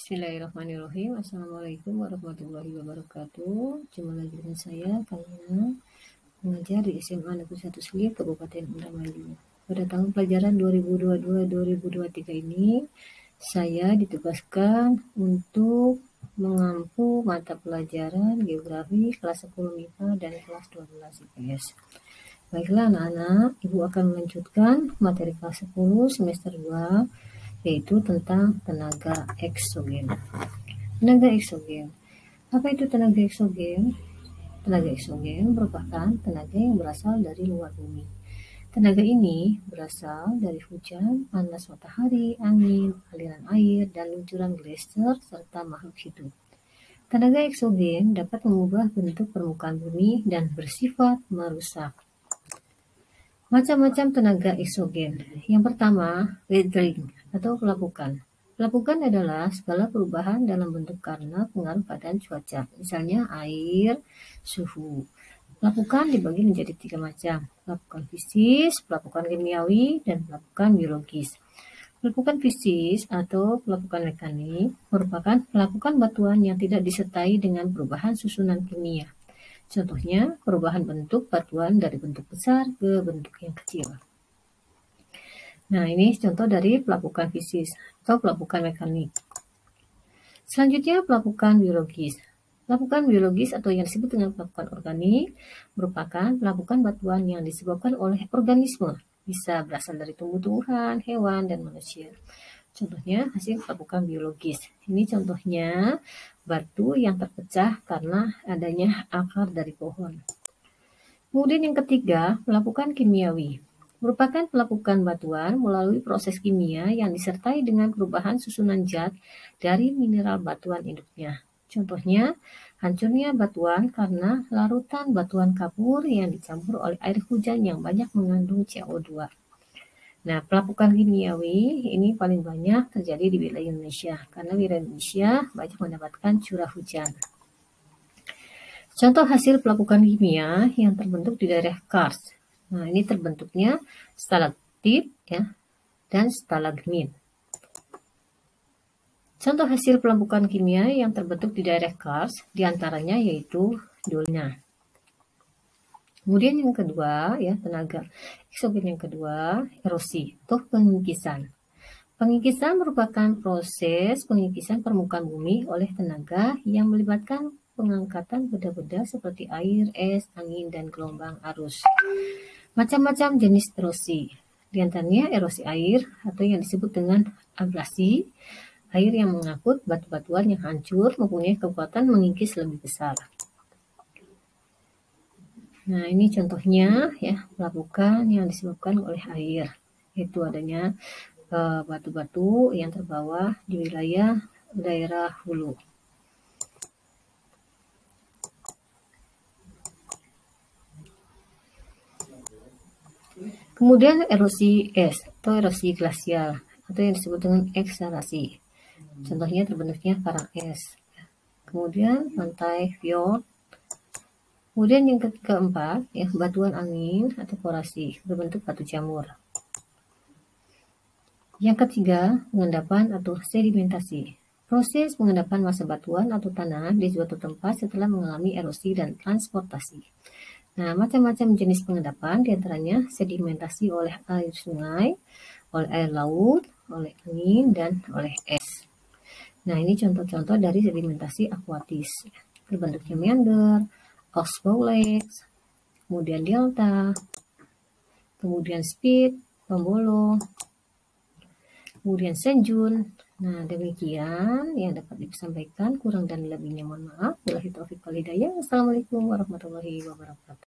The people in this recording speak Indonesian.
Bismillahirrahmanirrahim. Assalamualaikum warahmatullahi wabarakatuh. Jumpa lagi dengan saya, Kalina, mengajar di SMA Negeri 1 Sli, Kabupaten Indramayu. Pada tahun pelajaran 2022-2023 ini, saya ditugaskan untuk mengampu mata pelajaran Geografi kelas 10 MIPA dan kelas 12 IPS. Baiklah anak-anak, Ibu akan melanjutkan materi kelas 10 semester 2, yaitu tentang tenaga eksogen. Tenaga eksogen. Apa itu tenaga eksogen? Tenaga eksogen merupakan tenaga yang berasal dari luar bumi. Tenaga ini berasal dari hujan, panas matahari, angin, aliran air, dan luncuran gletser serta makhluk hidup. Tenaga eksogen dapat mengubah bentuk permukaan bumi dan bersifat merusak. Macam-macam tenaga eksogen. Yang pertama, weathering atau pelapukan. Pelapukan adalah segala perubahan dalam bentuk karena pengaruh keadaan cuaca, misalnya air, suhu. Pelapukan dibagi menjadi 3 macam, pelapukan fisis, pelapukan kimiawi, dan pelapukan biologis. Pelapukan fisis atau pelapukan mekanik merupakan pelapukan batuan yang tidak disertai dengan perubahan susunan kimia. Contohnya, perubahan bentuk batuan dari bentuk besar ke bentuk yang kecil. Nah, ini contoh dari pelapukan fisis atau pelapukan mekanik. Selanjutnya, pelapukan biologis. Pelapukan biologis atau yang disebut dengan pelapukan organik merupakan pelapukan batuan yang disebabkan oleh organisme. Bisa berasal dari tumbuh-tumbuhan, hewan, dan manusia. Contohnya hasil pelapukan biologis. Ini contohnya batu yang terpecah karena adanya akar dari pohon. Kemudian yang ketiga, pelapukan kimiawi. Merupakan pelapukan batuan melalui proses kimia yang disertai dengan perubahan susunan zat dari mineral batuan induknya. Contohnya, hancurnya batuan karena larutan batuan kapur yang dicampur oleh air hujan yang banyak mengandung CO2. Nah, pelapukan kimiawi ini paling banyak terjadi di wilayah Indonesia, karena wilayah Indonesia banyak mendapatkan curah hujan. Contoh hasil pelapukan kimia yang terbentuk di daerah karst. Nah, ini terbentuknya stalaktit ya, dan stalagmit. Contoh hasil pelapukan kimia yang terbentuk di daerah karst diantaranya yaitu dolina. Kemudian yang kedua, ya, tenaga eksogen yang kedua, erosi atau pengikisan. Pengikisan merupakan proses pengikisan permukaan bumi oleh tenaga yang melibatkan pengangkatan benda-benda seperti air, es, angin, dan gelombang arus. Macam-macam jenis erosi. Di antaranya erosi air atau yang disebut dengan abrasi, air yang mengangkut batu-batuan yang hancur mempunyai kekuatan mengikis lebih besar. Nah, ini contohnya ya, pelapukan yang disebabkan oleh air. Itu adanya batu-batu yang terbawa di wilayah daerah hulu. Kemudian erosi es atau erosi glasial atau yang disebut dengan eksalasi. Contohnya terbentuknya karang es. Kemudian pantai fjord. Kemudian yang keempat, ya, batuan angin atau korasi berbentuk batu jamur. Yang ketiga, pengendapan atau sedimentasi. Proses pengendapan massa batuan atau tanah di suatu tempat setelah mengalami erosi dan transportasi. Nah, macam-macam jenis pengendapan diantaranya sedimentasi oleh air sungai, oleh air laut, oleh angin, dan oleh es. Nah, ini contoh-contoh dari sedimentasi akuatis. Terbentuknya meander, oxbow lakes, kemudian delta, kemudian spit, pembolong, kemudian senjun. Nah, demikian yang dapat disampaikan, kurang dan lebihnya mohon maaf. Wabillahi taufiq wal hidayah. Assalamualaikum warahmatullahi wabarakatuh.